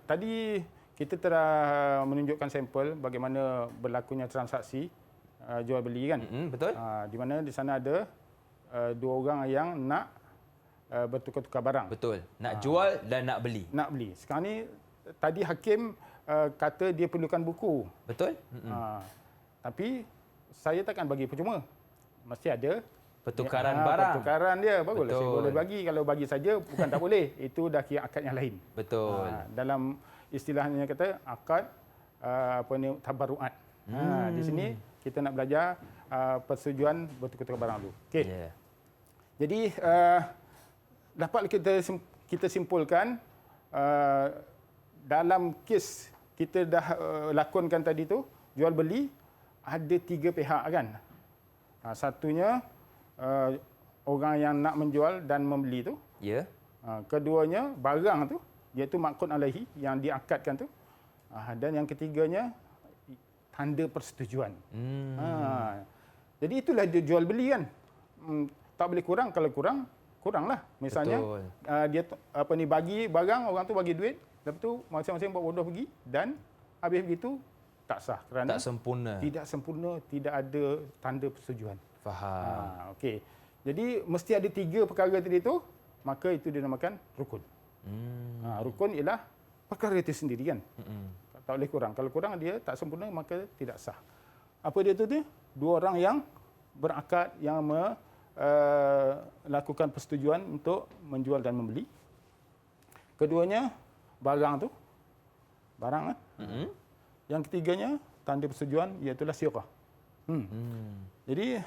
Tadi kita telah menunjukkan sampel bagaimana berlakunya transaksi jual beli kan. Betul. Di mana di sana ada dua orang yang nak bertukar-tukar barang. Betul. Nak jual dan nak beli. Nak beli. Sekarang ni tadi hakim kata dia perlukan buku. Betul. Tapi saya takkan bagi percuma. Mesti ada Pertukaran barang. Pertukaran dia baguslah saya Betul. boleh bagi. Kalau bagi saja bukan tak boleh. Itu dah kira akad yang lain. Betul. Dalam istilahnya kata akad tabarruat. Di sini kita nak belajar persetujuan bertukar-tukar barang dulu. Okey. Yeah. Jadi dapat kita simpulkan dalam kes kita dah lakonkan tadi tu jual beli ada tiga pihak kan. Satunya orang yang nak menjual dan membeli tu. Ya. Keduanya barang tu iaitu maqud alaihi yang diakadkan tu. Dan yang ketiganya tanda persetujuan. Jadi itulah dia jual beli kan. Tak boleh kurang, kalau kuranglah. Misalnya dia bagi barang, orang tu bagi duit, lepas tu masing-masing buat bodoh pergi dan habis begitu tak sah kerana Tak sempurna. Tidak sempurna, tidak ada tanda persetujuan. Faham. Okey. Jadi mesti ada tiga perkara tadi tu, maka itu dinamakan rukun. Rukun ialah perkara itu sendiri kan. Tak boleh kurang. Kalau kurang dia tak sempurna maka tidak sah. Apa dia tu dia? Dua orang yang berakad yang melakukan persetujuan untuk menjual dan membeli. Keduanya barang tu. Barang kan? Yang ketiganya tanda persetujuan iaitu siqah. Jadi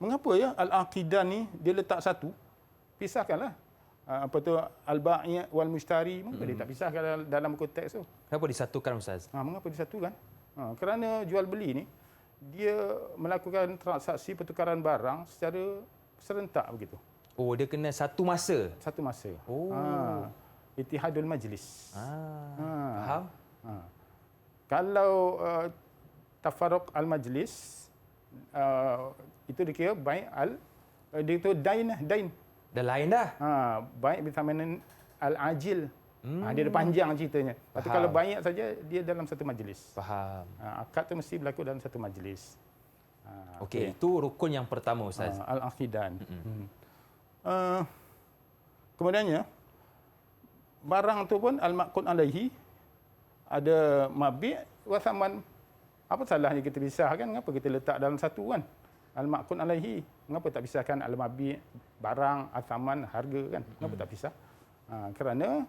mengapa ya al-aqidan ni dia letak satu? Pisahkanlah. Apa tu al-bai' wal mushtari, mengapa dia tak pisahkan dalam konteks tu? Kenapa disatukan Ustaz? Mengapa disatukan? Kerana jual beli ni dia melakukan transaksi pertukaran barang secara serentak begitu. Oh, dia kena satu masa. Satu masa. Oh. Ittihadul majlis. Faham? Kalau tafarruq al-majlis itu dikira bai' dia itu dain. Dah lain dah. Bai' bertamanan al-ajil. Dia ada panjang ceritanya. Tapi kalau banyak saja dia dalam satu majlis. Faham. Akad tu mesti berlaku dalam satu majlis. Okey, itu rukun yang pertama Ustaz. Al-aqidan. Kemudiannya barang tu pun al-maqud alaihi ada mabi' wa thaman. Apa salahnya kita pisahkan? Kenapa kita letak dalam satu kan? Al-maqud alaihi. Kenapa tak pisahkan al-mabi' barang, al-thaman harga kan? Kenapa tak pisah? Kerana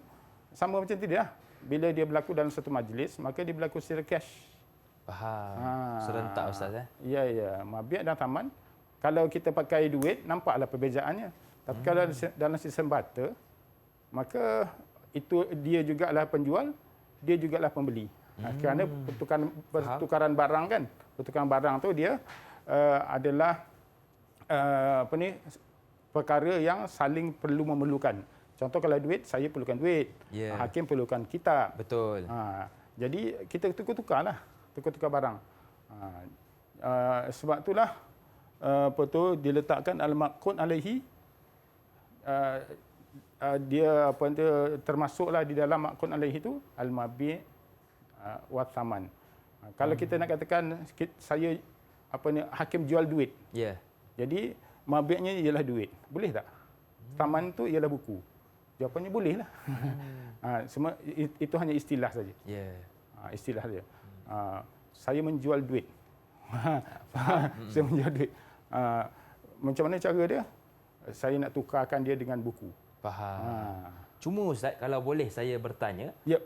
sama macam tadi lah. Bila dia berlaku dalam satu majlis, maka dia berlaku secara cash. Faham. Serentak Ustaz Ya. Mabi' dan thaman. Kalau kita pakai duit, nampaklah perbezaannya. Tapi kalau dalam sistem barter, maka itu dia jugalah penjual, dia jugalah pembeli. Kerana pertukaran barang kan. Pertukaran barang tu dia adalah perkara yang saling perlu memerlukan. Contoh kalau duit, saya perlukan duit. Hakim perlukan kitab. Betul. Jadi kita tukar-tukarlah. Tukar-tukar barang. Sebab itulah diletakkan al-maqud alaihi. Dia termasuklah di dalam maqud alaihi itu al-mabi' wa thaman. Kalau kita nak katakan saya hakim jual duit. Ya. Jadi mabi'nya ialah duit. Boleh tak? Thaman tu ialah buku. Jawapannya boleh lah. Semua itu hanya istilah saja. Ya. Istilah saja. Saya menjual duit. Saya menjual duit. Macam mana cara dia? Saya nak tukarkan dia dengan buku. Faham. Cuma Ustaz, kalau boleh saya bertanya. Ya.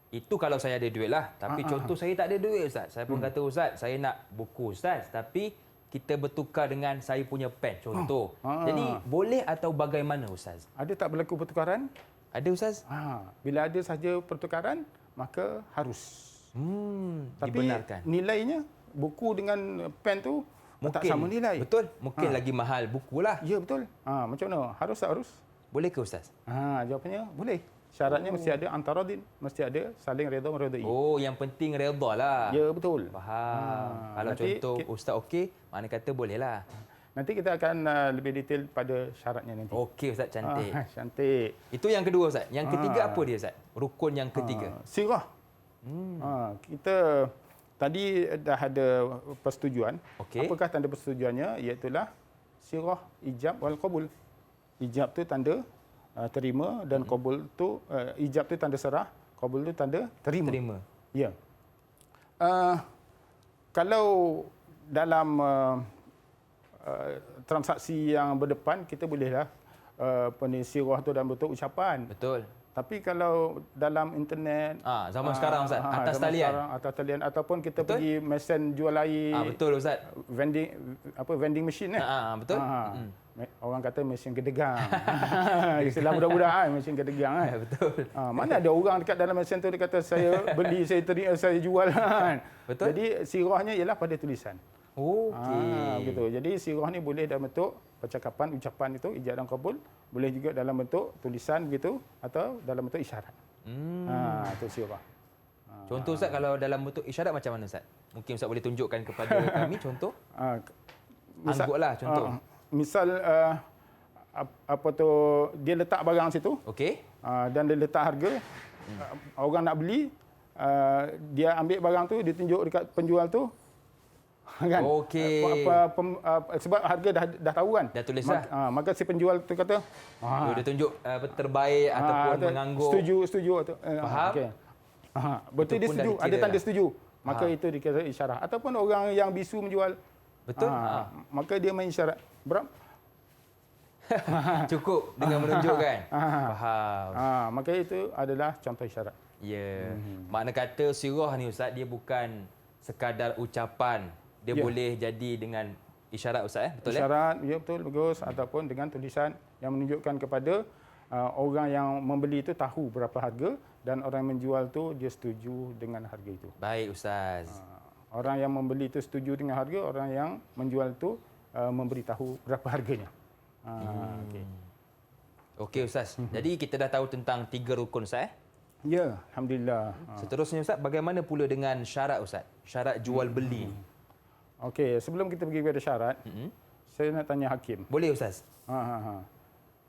Itu kalau saya ada duit lah. Tapi contoh saya tak ada duit Ustaz. Saya pun kata Ustaz, saya nak buku Ustaz. Tapi kita bertukar dengan saya punya pen contoh. Jadi boleh atau bagaimana Ustaz? Ada tak berlaku pertukaran? Ada Ustaz? Bila ada saja pertukaran, maka harus. Tapi dibenarkan. Nilainya buku dengan pen tu mungkin tak sama nilai. Betul. Mungkin lagi mahal buku lah. Ya betul. Macam mana? Harus tak harus? Boleh ke Ustaz? Jawapannya boleh. Syaratnya mesti ada antaradin, mesti ada saling redha meredai. Oh, yang penting redha lah. Ya betul. Faham. Kalau nanti contoh Ustaz okey, mana kata boleh lah. Nanti kita akan lebih detail pada syaratnya nanti. Okey Ustaz, cantik. Cantik. Itu yang kedua Ustaz. Yang ketiga apa dia Ustaz? Rukun yang ketiga. Sirah. Kita tadi dah ada persetujuan. Okey. Apakah tanda persetujuannya? Iaitulah sirah ijab wal qabul. Ijab tu tanda terima dan qabul tu ijab tu tanda serah, qabul tu tanda terima. Ya. Kalau dalam transaksi yang berdepan, kita bolehlah sirah tu dalam bentuk ucapan. Betul. Tapi kalau dalam internet, zaman sekarang Ustaz, atas zaman talian. Sekarang, atas talian ataupun kita Betul. pergi mesin jual air, Betul Ustaz. vending machine Betul. Orang kata mesin gedegang. Istilah budak-budak mesin gedegang Betul. mana ada orang dekat dalam mesin tu dia kata saya beli, saya terima, saya jual Betul. Jadi sirahnya ialah pada tulisan. Okey. Gitu. Jadi sirah ni boleh dalam bentuk percakapan, ucapan itu, ijab dan qabul, boleh juga dalam bentuk tulisan begitu atau dalam bentuk isyarat. Itu sirah. Contoh Ustaz, kalau dalam bentuk isyarat macam mana Ustaz? Mungkin Ustaz boleh tunjukkan kepada kami contoh. Angguklah contoh. Misal apa tu, dia letak barang situ. Okey. Dan dia letak harga. Orang nak beli, dia ambil barang tu, dia tunjuk dekat penjual tu. Kan? Okey. Sebab harga dah tahu kan. Dah tulis dah. Maka si penjual tu kata, Dia tunjuk terbaik ataupun mengangguk. Setuju atau Faham? okey. Betul, dia pun dah setuju, dikira ada tanda dah. setuju. Maka itu dikira isyarat. Ataupun orang yang bisu menjual, Betul? maka dia mengisyarat. Berapa? Cukup dengan menunjukkan. Faham. Maka itu adalah contoh isyarat. Ya. Makna kata sirah ni Ustaz, dia bukan sekadar ucapan. Dia boleh jadi dengan isyarat Ustaz, betul isyarat, ya betul, bagus. Ataupun dengan tulisan yang menunjukkan kepada orang yang membeli itu tahu berapa harga dan orang yang menjual tu dia setuju dengan harga itu. Baik Ustaz. Orang yang membeli itu setuju dengan harga, orang yang menjual tu memberitahu berapa harganya. Okey Ustaz. Jadi kita dah tahu tentang 3 rukun Ustaz. Ya, alhamdulillah. Seterusnya Ustaz, bagaimana pula dengan syarat Ustaz? Syarat jual beli. Okey, sebelum kita pergi kepada syarat, saya nak tanya hakim. Boleh Ustaz?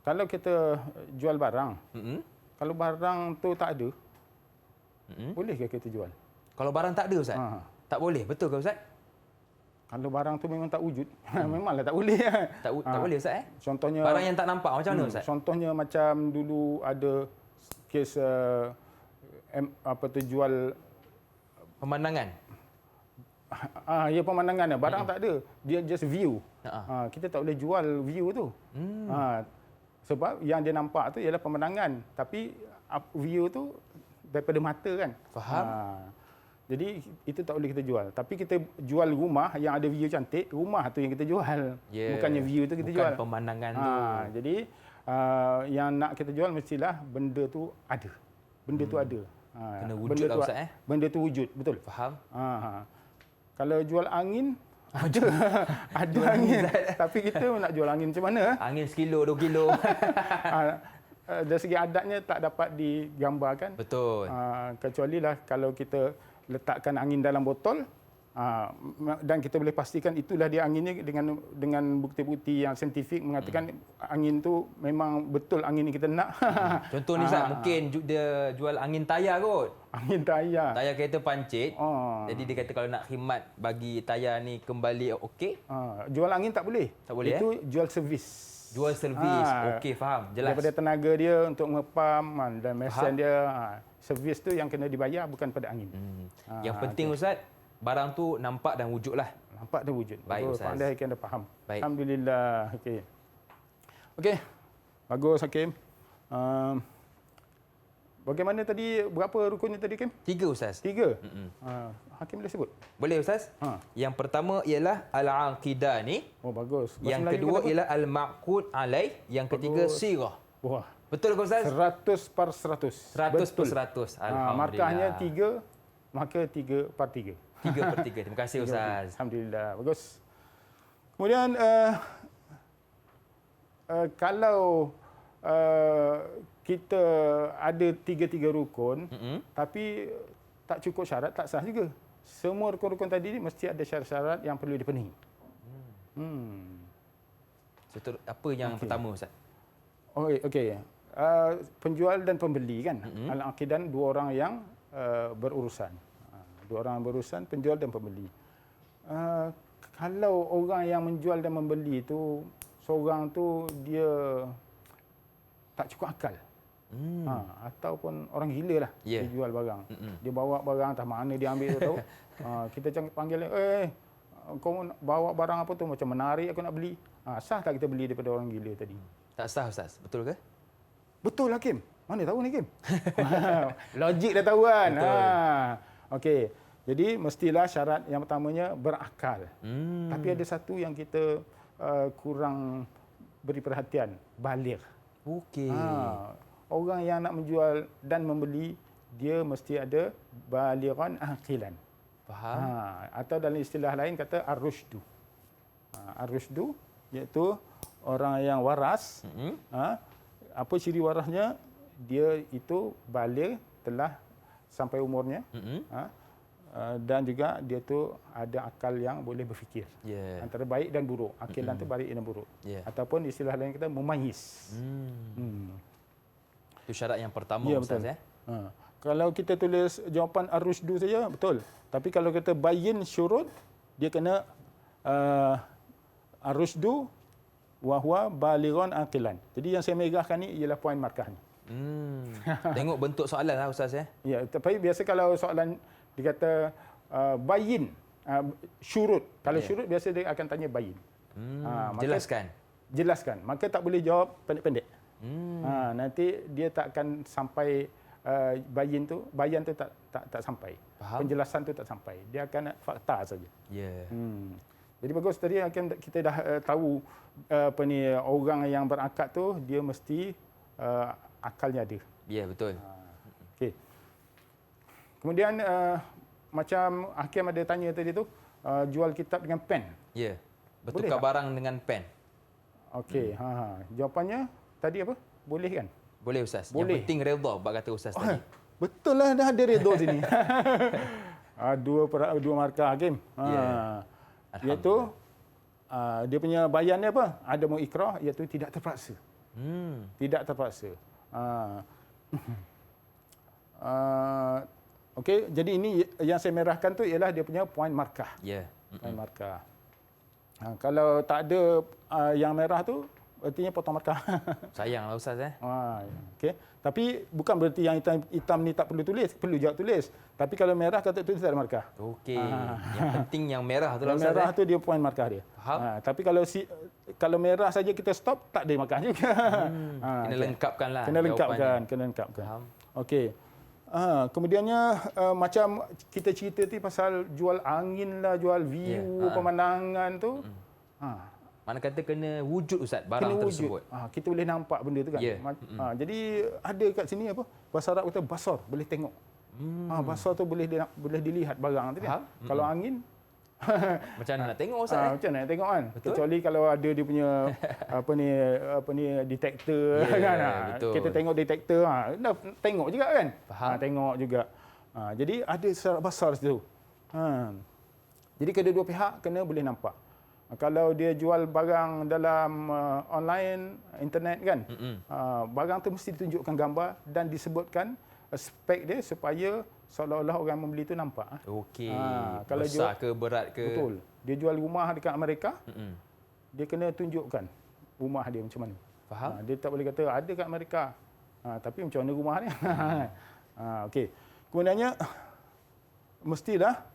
Kalau kita jual barang, kalau barang tu tak ada, bolehkah kita jual? Kalau barang tak ada Ustaz? Tak boleh, betul ke Ustaz? Kalau barang tu memang tak wujud, memanglah tak boleh. Tak boleh Ustaz Contohnya barang yang tak nampak macam mana Ustaz? Contohnya macam dulu ada kes jual Pemandangan. ya pemandangan barang tak ada, dia just view. Kita tak boleh jual view tu. Sebab yang dia nampak tu ialah pemandangan, tapi view tu daripada mata kan. Faham. Jadi itu tak boleh kita jual. Tapi kita jual rumah yang ada view cantik, rumah tu yang kita jual. Bukannya view tu kita jual. Bukan pemandangan tu. Jadi yang nak kita jual mestilah benda tu ada. Benda tu ada. Kena wujud lah Ustaz Benda tu wujud, betul. Faham. Kalau jual angin, ada angin. Tapi kita nak jual angin macam mana? Angin sekilo, 2 kilo. Dari segi adatnya tak dapat digambarkan. Betul. Kecuali lah kalau kita letakkan angin dalam botol dan kita boleh pastikan itulah dia anginnya dengan bukti-bukti yang saintifik mengatakan angin tu memang betul angin yang kita nak. Contoh ni Ustaz, mungkin dia jual angin tayar kot. Angin tayar. Tayar kereta pancit. Jadi dia kata kalau nak khidmat bagi tayar ni kembali okey. Jual angin tak boleh. Tak boleh. Itu jual servis. Jual servis. Okey, faham. Jelas. Daripada tenaga dia untuk ngepam dan mesin dia. Servis tu yang kena dibayar bukan pada angin. Yang penting Ustaz, barang tu nampak dan wujud lah. Nampak dan wujud. Baik Ustaz. Pandai Hakim dah faham. Baik. Alhamdulillah. Okey. Okey. Bagus Hakim. Bagaimana tadi, berapa rukunnya tadi Hakim? 3 Ustaz. 3? Hakim boleh sebut? Boleh Ustaz? Yang pertama ialah al-aqidah ni. Oh bagus. Yang kedua ialah al-ma'qud alaih. Yang ketiga sirah. Wah. Betul ke Ustaz? 100/100. 100/100. Alhamdulillah. Markahnya 3, maka 3/3. 3/3. Terima kasih Ustaz. Alhamdulillah. Bagus. Kemudian kalau kita ada 3 rukun, tapi tak cukup syarat, tak sah juga. Semua rukun-rukun tadi ni mesti ada syarat-syarat yang perlu dipenuhi. Contoh apa yang pertama Ustaz? Okey. Penjual dan pembeli kan. Al-aqidan dua orang yang berurusan. Dua orang berurusan, penjual dan pembeli. Kalau orang yang menjual dan membeli itu seorang tu dia tak cukup akal. Ataupun orang gila lah dia jual barang. Dia bawa barang entah mana dia ambil tu tahu. Kita jangan panggil kau bawa barang apa tu macam menarik aku nak beli. Sah tak kita beli daripada orang gila tadi? Tak sah Ustaz, betul ke? Betul Hakim. Mana tahu ni Hakim? Logik dah tahu kan. Okey. Jadi mestilah syarat yang pertamanya berakal. Tapi ada satu yang kita kurang beri perhatian, baligh. Okey. Orang yang nak menjual dan membeli dia mesti ada balighan aqilan. Faham. Atau dalam istilah lain kata ar-rusydu. Ar-rusydu iaitu orang yang waras. Apa ciri warasnya? Dia itu baligh, telah sampai umurnya. Dan juga dia tu ada akal yang boleh berfikir. Antara baik dan buruk. Akilan tu baik dan buruk. Ataupun istilah lain kita mumayyiz. Itu syarat yang pertama Ustaz betul. Kalau kita tulis jawapan ar-rusydu saja betul. Tapi kalau kita bayin syurut dia kena ar-rusydu wa huwa balighan aqilan. Jadi yang saya merahkan ni ialah poin markah ni. Tengok bentuk soalan lah Ustaz ya. Ya, tapi biasa kalau soalan dikata bayin syurut. Kalau syurut biasa dia akan tanya bayin. Jelaskan. Maka tak boleh jawab pendek-pendek. Nanti dia tak akan sampai bayan tu tak sampai. Faham? Penjelasan tu tak sampai. Dia akan fakta saja. Jadi bagus tadi kita dah tahu orang yang berakal tu dia mesti akalnya ada. Ya, betul. Okey. Kemudian macam Hakim ada tanya tadi tu jual kitab dengan pen. Ya. Bertukar barang dengan pen. Okey, jawapannya tadi apa? Boleh kan? Boleh Ustaz. Boleh. Yang penting redha bab kata Ustaz tadi. Betul lah, dah ada redha sini. Dua markah Hakim. Iaitu dia punya bayan dia apa? Ada mu ikrah iaitu tidak terpaksa. Tidak terpaksa. Okey, jadi ini yang saya merahkan tu ialah dia punya poin markah. Poin markah. Kalau tak ada yang merah tu artinya potong markah. Sayanglah Ustaz Okey. Tapi bukan berarti yang hitam ni tak perlu tulis, perlu juga tulis. Tapi kalau merah kata tulis tak ada markah. Okey. Yang penting yang merah tu lah Ustaz. Yang merah tu dia poin markah dia. Faham? Tapi kalau merah saja kita stop tak ada markah juga. Kena lengkapkanlah. Kena lengkapkan. Faham. Okey. Kemudiannya macam kita cerita tu pasal jual angin lah, jual view, pemandangan tu. Mana kata kena wujud Ustaz barang tersebut. Kita boleh nampak benda tu kan. Jadi ada kat sini apa? Bahasa Arab kata basar, boleh tengok. Basar tu boleh dilihat barang tu kan. Kalau angin macam mana nak tengok Ustaz? Macam mana nak tengok kan? Betul? Kecuali kalau ada dia punya apa ni detektor kan. Betul. Kita tengok detektor tengok juga kan. Faham. Tengok juga. Jadi ada syarat basar situ. Jadi kedua-dua pihak kena boleh nampak. Kalau dia jual barang dalam online, internet kan, barang tu mesti ditunjukkan gambar dan disebutkan spek dia supaya seolah-olah orang membeli tu nampak. Okey. Kalau besar ke berat ke? Betul. Dia jual rumah dekat Amerika, dia kena tunjukkan rumah dia macam mana. Faham? Dia tak boleh kata ada kat Amerika. Tapi macam mana rumah ni? Okey. Kemudiannya mestilah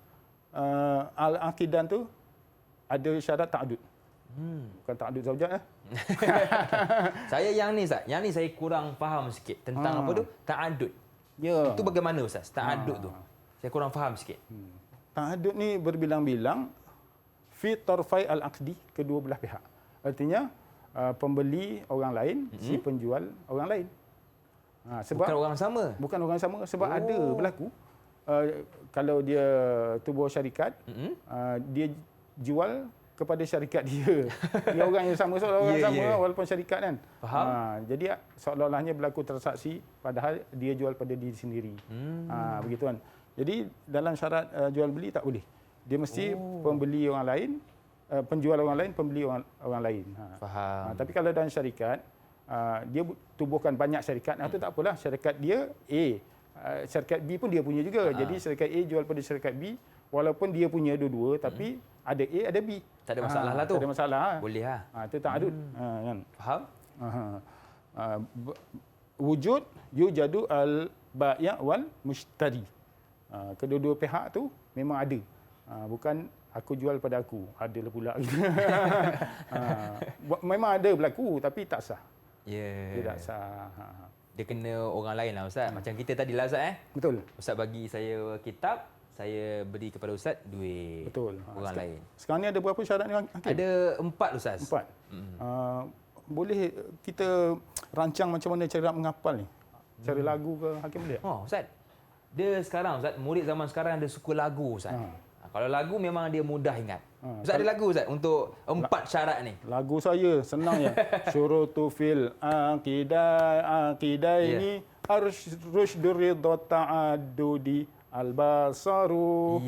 al-aqidan tu ada syarat ta'adud. Bukan ta'adud zaujat Saya yang ni Ustaz, yang ni saya kurang faham sikit tentang apa tu? Ta'adud. Ya. Itu bagaimana Ustaz? Ta'adud tu. Saya kurang faham sikit. Ta'adud ni berbilang-bilang fi tarfai al-aqdi kedua belah pihak. Artinya pembeli orang lain, si penjual orang lain. Sebab bukan orang sama. Bukan orang sama sebab ada berlaku kalau dia tubuh syarikat, dia jual kepada syarikat dia. Dia orang yang sama, seolah-olah orang sama walaupun syarikat kan. Faham? Jadi seolah-olahnya berlaku transaksi padahal dia jual pada diri sendiri. Begitu kan. Jadi dalam syarat jual beli tak boleh. Dia mesti pembeli orang lain penjual orang lain, pembeli orang lain. Faham. Tapi kalau dalam syarikat, dia tubuhkan banyak syarikat, itu tak apalah. Syarikat dia A, syarikat B pun dia punya juga. Jadi syarikat A jual pada syarikat B, walaupun dia punya dua-dua, tapi ada A, ada B. Tak ada masalah lah tu. Tak ada masalah. Boleh lah. Itu tak adut. Kan? Faham? Wujud yujadu al-bai' wal mushtari. Kedua-dua pihak tu memang ada. Bukan aku jual pada aku. Adalah pula. Memang ada berlaku tapi tak sah. Ya. Dia tak sah. Dia kena orang lain lah Ustaz. Macam kita tadi lah Ustaz. Betul. Ustaz bagi saya kitab, saya beri kepada Ustaz duit. Betul. Orang lain. Sekarang ni ada berapa syarat ni? Hakim? Ada 4 Ustaz. 4. Boleh kita rancang macam mana cara nak menghafal ni? Cara lagu ke Hakim boleh? Oh Ustaz. Dia sekarang Ustaz, murid zaman sekarang ada suka lagu Ustaz. Kalau lagu memang dia mudah ingat. Ustaz ada lagu Ustaz untuk 4 syarat ni. Lagu saya senang ya. Syurutu fil aqidah ini harus rusdur ridha ta'addudi al-basaru.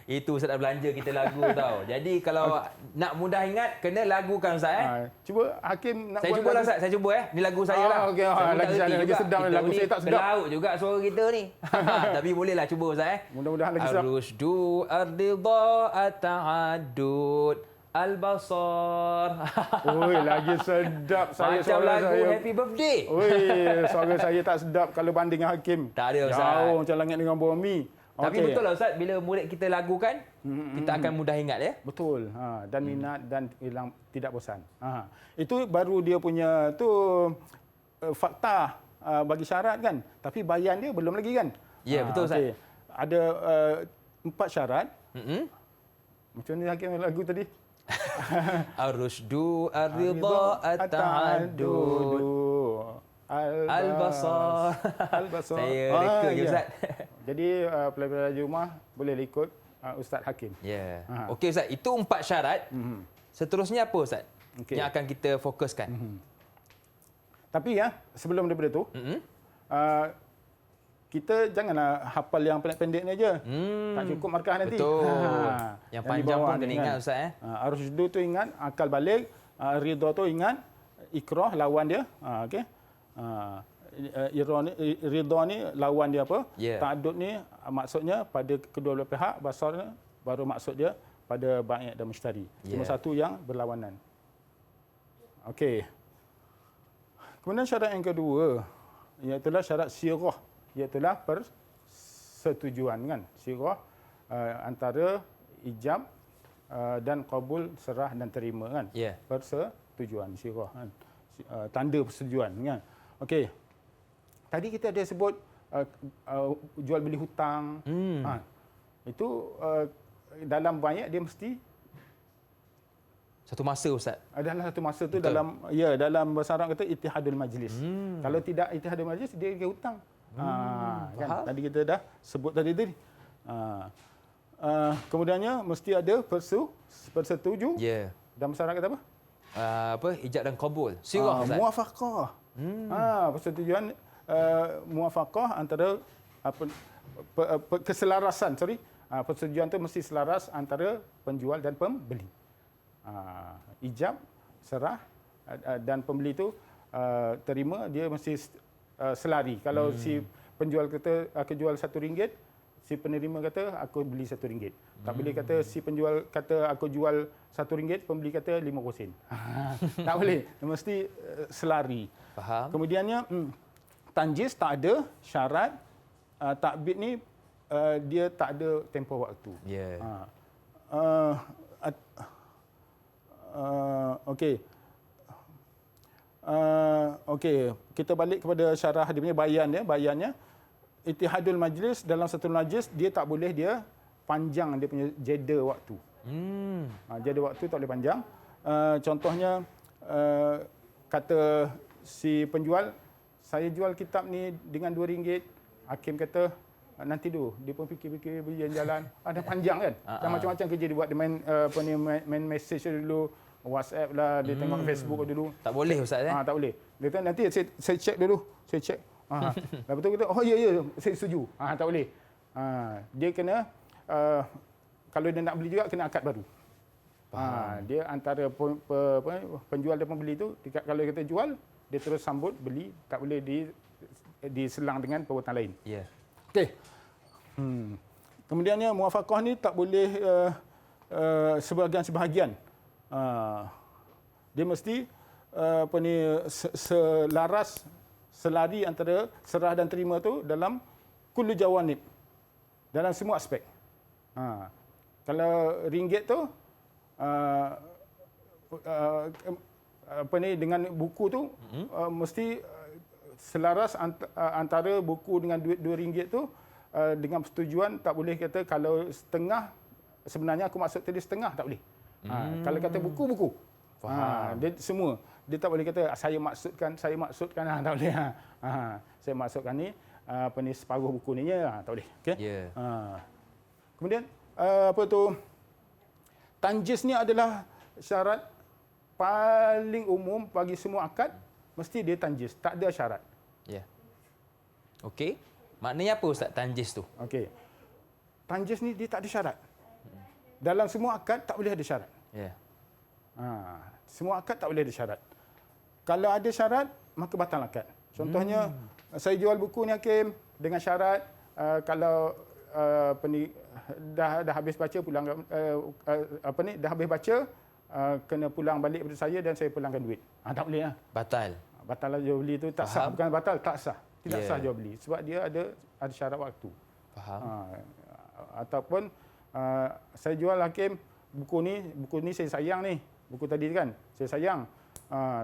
Itu Ustaz dah belanja kita lagu tau. Jadi kalau nak mudah ingat, kena lagukan Ustaz. Cuba Hakim nak saya buat cubalah lagu. Ustaz, saya cuba Ni lagu saya lah. Okey, Saya pun tak lagi reti lagi juga. sedap Kita lagu ni saya tak sedap. Terlaut juga suara kita ni. Tapi bolehlah cuba Ustaz Mudah-mudahan lagi sedap. Ar-rusydu ar-ridha at-ta'addud al-basar. Oi, lagi sedap saya Macam suara lagu saya. Happy Birthday. Oi, suara saya tak sedap kalau banding dengan Hakim. Tak ada Ustaz. Jauh macam langit dengan bumi. Tapi betul lah Ustaz, bila murid kita lagukan, kita akan mudah ingat ya. Betul. Dan minat dan hilang tidak bosan. Itu baru dia punya tu fakta bagi syarat kan. Tapi bayan dia belum lagi kan. Ya, betul Ustaz. Ada 4 syarat. Macam ni Hakim lagu tadi. Ar-rusydu ar-ridha at-ta'addud al-basar. Saya reka je Ustaz. Jadi pelajar rumah boleh ikut Ustaz Hakim. Ya. Okey Ustaz, itu 4 syarat. Seterusnya apa Ustaz? Yang akan kita fokuskan. Tapi ya, sebelum daripada tu, kita janganlah hafal yang pendek-pendek ni aja. Tak cukup markah nanti. Betul. Yang panjang pun kena ni ingat kan. Ustaz Ar-rusydu tu ingat, akal balik, ridha tu ingat, ikrah lawan dia. Okey. Ridha ni lawan dia apa? Ta'addud ni maksudnya pada kedua belah pihak, basar ni baru maksud dia pada bai' dan mushtari. Cuma satu yang berlawanan. Okey. Kemudian syarat yang kedua iaitu syarat sirah, iaitu persetujuan kan. Sirah antara ijab dan qabul, serah dan terima kan. Persetujuan sirah kan. Tanda persetujuan kan. Okey. Tadi kita ada sebut jual beli hutang. Itu dalam bai' dia mesti satu masa Ustaz. Dalam satu masa tu. Betul. dalam bahasa Arab kata ittihadul majlis. Kalau tidak ittihadul majlis dia kena hutang. Kan tadi kita dah sebut tadi. Kemudiannya mesti ada persetuju. Dalam bahasa Arab kata apa? Ijab dan qabul. Sirah Ustaz. Muafaqah. Persetujuan muafaqah antara keselarasan, persetujuan tu mesti selaras antara penjual dan pembeli. Ijab, serah dan pembeli tu terima, dia mesti selari. Kalau si penjual kata aku jual RM1, si penerima kata aku beli RM1. Tak boleh kata si penjual kata aku jual RM1, pembeli kata 50 sen. Tak boleh. Mesti selari. Faham. Kemudiannya tanjis tak ada syarat. Takbid ni dia tak ada tempoh waktu. Okey. Okey, kita balik kepada syarah dia punya bayannya. Ittihadul majlis, dalam satu majlis dia tak boleh dia panjang dia punya jeda waktu. Jeda waktu tak boleh panjang. Contohnya kata si penjual, saya jual kitab ni dengan RM2. Hakim kata nanti dulu, dia pun fikir-fikir beli jalan. Dah panjang kan. Dah macam-macam kerja dia buat. Dia main message dulu, WhatsApp lah, dia tengok Facebook dulu. Tak boleh Ustaz tak boleh. Dia kata nanti saya cek dulu. Saya cek. Lepas tu kita, oh ya, saya setuju. Tak boleh. Dia kena kalau dia nak beli juga kena akad baru. Dia antara penjual dan pembeli tu, kalau kita jual, dia terus sambut beli, tak boleh diselang dengan perbuatan lain. Ya. Okey. Kemudiannya muafaqah ni tak boleh sebahagian-sebahagian. Dia mesti selaras, selari antara serah dan terima tu dalam kullu jawanib, dalam semua aspek. Kalau ringgit tu dengan buku tu mesti selaras antara buku dengan duit RM2 tu, dengan persetujuan. Tak boleh kata kalau setengah, sebenarnya aku maksud tadi setengah, tak boleh. Kalau kata buku. Dia semua. Dia tak boleh kata saya maksudkan, tak boleh. Saya maksudkan ni separuh buku ni tak boleh. Okey. Ya. Kemudian tanjis ni adalah syarat paling umum bagi semua akad, mesti dia tanjis, tak ada syarat. Ya. Okey. Maknanya apa Ustaz tanjis tu? Okey. Tanjis ni dia tak ada syarat. Dalam semua akad tak boleh ada syarat. Ya. Semua akad tak boleh ada syarat. Kalau ada syarat, maka batal akad. Contohnya, saya jual buku ni Hakim dengan syarat kalau dah habis baca pulang dah habis baca kena pulang balik kepada saya dan saya pulangkan duit. Tak boleh lah. Batal. Batal lah jual beli tu, tak sah. Bukan batal, tak sah. Tidak sah jual beli sebab dia ada syarat waktu. Faham. Ataupun saya jual Hakim buku ni saya sayang ni. Buku tadi kan, saya sayang.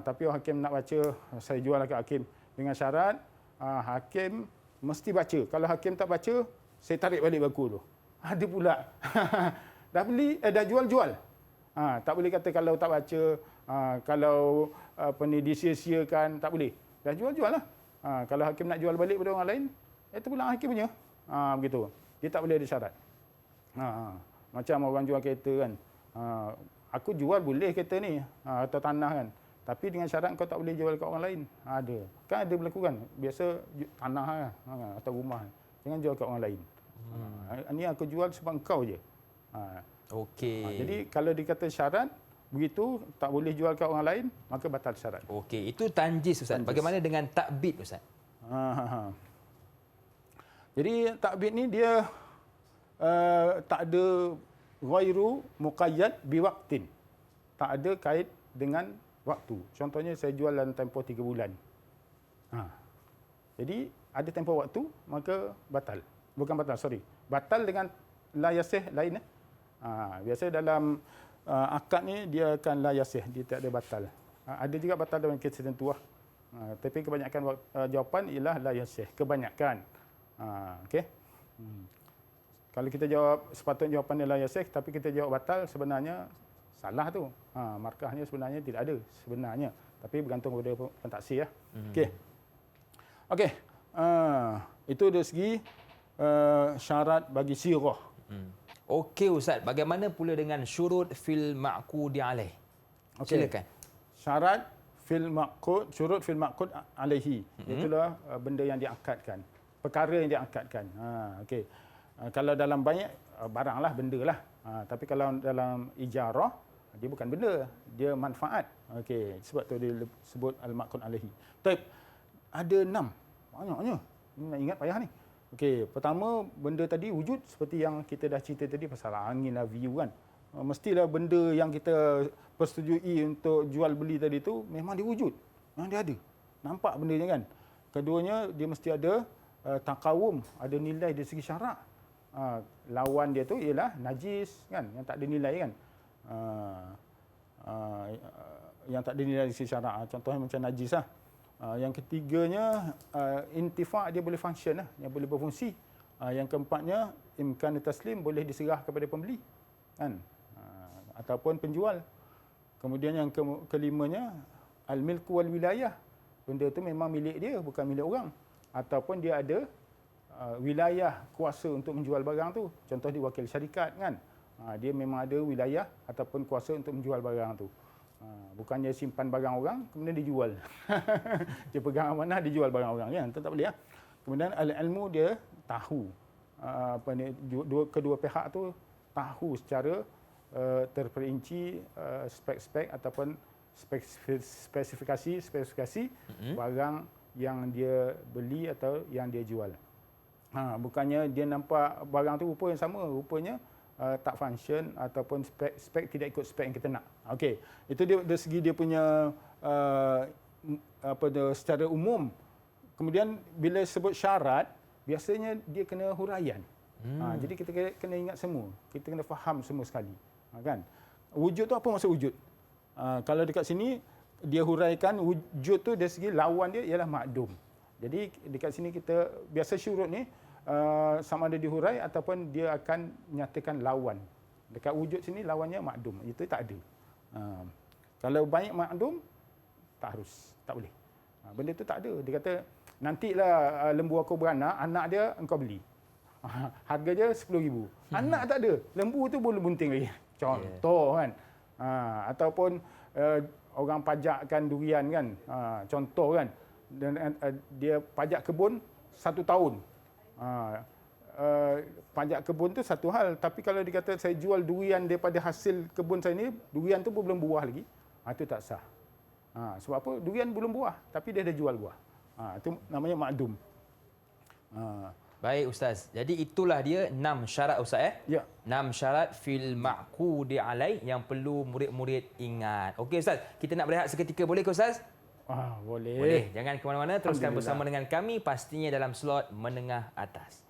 Tapi Hakim nak baca, saya jual ke Hakim dengan syarat Hakim mesti baca. Kalau Hakim tak baca, saya tarik balik buku tu. Ada pula. Dah beli, dah jual. Tak boleh kata kalau tak baca, kalau disia-siakan, tak boleh. Dah jual lah. Kalau Hakim nak jual balik pada orang lain, itu pula Hakim punya. Begitu. Dia tak boleh ada syarat. Macam orang jual kereta kan. Aku jual boleh kereta ni atau tanah kan. Tapi dengan syarat kau tak boleh jual ke orang lain. Ada. Kan ada berlaku kan. Biasa tanah atau rumah. Jangan jual ke orang lain. Ini aku jual sebab kau je. Okey. Jadi kalau dikata syarat begitu, tak boleh jual ke orang lain, maka batal syarat. Okey, itu tanjis Ustaz. Bagaimana dengan takbid Ustaz? Jadi takbid ni dia tak ada ghairu muqayyad biwaqtin. Tak ada kait dengan waktu. Contohnya saya jual dalam tempoh 3 bulan. Jadi ada tempoh waktu, maka batal. Bukan batal, sorry. Batal dengan la yasih lain. Biasa dalam akad ni dia akan la yasih, dia tak ada batal. Ada juga batal dalam kes tertentu lah. Tapi kebanyakan jawapan ialah la yasih. Kebanyakan. Okey. Kalau kita jawab sepatutnya jawapannya la yasih, tapi kita jawab batal, sebenarnya salah tu. Markahnya sebenarnya tidak ada sebenarnya. Tapi bergantung kepada pentaksir ya. Okey. Okey. Itu dari segi syarat bagi sirah. Okey Ustaz, bagaimana pula dengan syurut fil ma'qudi alaih? Silakan. Syarat fil ma'qud, syurut fil ma'qud alaihi. Itulah benda yang diakadkan. Perkara yang diakadkan. Okey. Kalau dalam banyak baranglah, benda lah. Tapi kalau dalam ijarah, dia bukan benda, dia manfaat. Okey, sebab tu dia sebut al-ma'qud alaihi. Baik. Ada 6. Banyaknya. Ini nak ingat payah ni. Okey, pertama benda tadi wujud seperti yang kita dah cerita tadi pasal angin lah, view kan. Mestilah benda yang kita persetujui untuk jual beli tadi tu memang dia wujud. Memang dia ada. Nampak bendanya kan. Keduanya dia mesti ada takawum, ada nilai dari segi syarak. Lawan dia tu ialah najis kan, yang tak ada nilai kan. Yang tak ada nilai dari segi syarak. Contohnya macam najis lah. Yang ketiganya intifa', dia boleh function lah, yang boleh berfungsi. Yang keempatnya imkan taslim, boleh diserah kepada pembeli kan, ataupun penjual. Kemudian yang kelimanya al-milku wal wilayah, benda tu memang milik dia, bukan milik orang, ataupun dia ada wilayah kuasa untuk menjual barang tu. Contoh dia wakil syarikat kan, dia memang ada wilayah ataupun kuasa untuk menjual barang tu. Bukannya simpan barang orang kemudian dijual. Dia pegang amanah, dijual barang orang kan, tak boleh lah. Kemudian al-ilmu, dia tahu kedua pihak tu tahu secara terperinci spek-spek ataupun spesifikasi barang yang dia beli atau yang dia jual. Bukannya dia nampak barang tu rupa yang sama, rupanya tak function ataupun spek tidak ikut spek yang kita nak. Okey, itu dia dari segi dia punya secara umum. Kemudian bila sebut syarat, biasanya dia kena huraian. Jadi kita kena ingat semua. Kita kena faham semua sekali. Kan? Wujud tu apa maksud wujud? Kalau dekat sini dia huraikan wujud tu dari segi lawan dia ialah makdum. Jadi dekat sini kita biasa syurut ni sama ada dihurai ataupun dia akan menyatakan lawan. Dekat wujud sini lawannya makdum. Itu tak ada. Kalau banyak makdum tak harus, tak boleh. Benda tu tak ada. Dia kata nantilah lembu aku beranak, anak dia engkau beli. Harga dia RM10,000. Anak tak ada. Lembu tu boleh bunting lagi. Contoh kan. Ataupun orang pajakkan durian kan. Contoh kan. Dan dia pajak kebun 1 tahun. Pajak kebun tu satu hal. Tapi kalau dia kata saya jual durian daripada hasil kebun saya ni, durian tu pun belum buah lagi. Itu tak sah. Sebab apa? Durian belum buah. Tapi dia dah jual buah. Itu namanya makdum. Baik Ustaz. Jadi itulah dia 6 syarat Ustaz Ya. 6 syarat fil ma'qudi alai yang perlu murid-murid ingat. Okey Ustaz, kita nak berehat seketika boleh ke Ustaz? Boleh. Boleh. Jangan ke mana-mana, teruskan bersama dengan kami pastinya dalam slot menengah atas.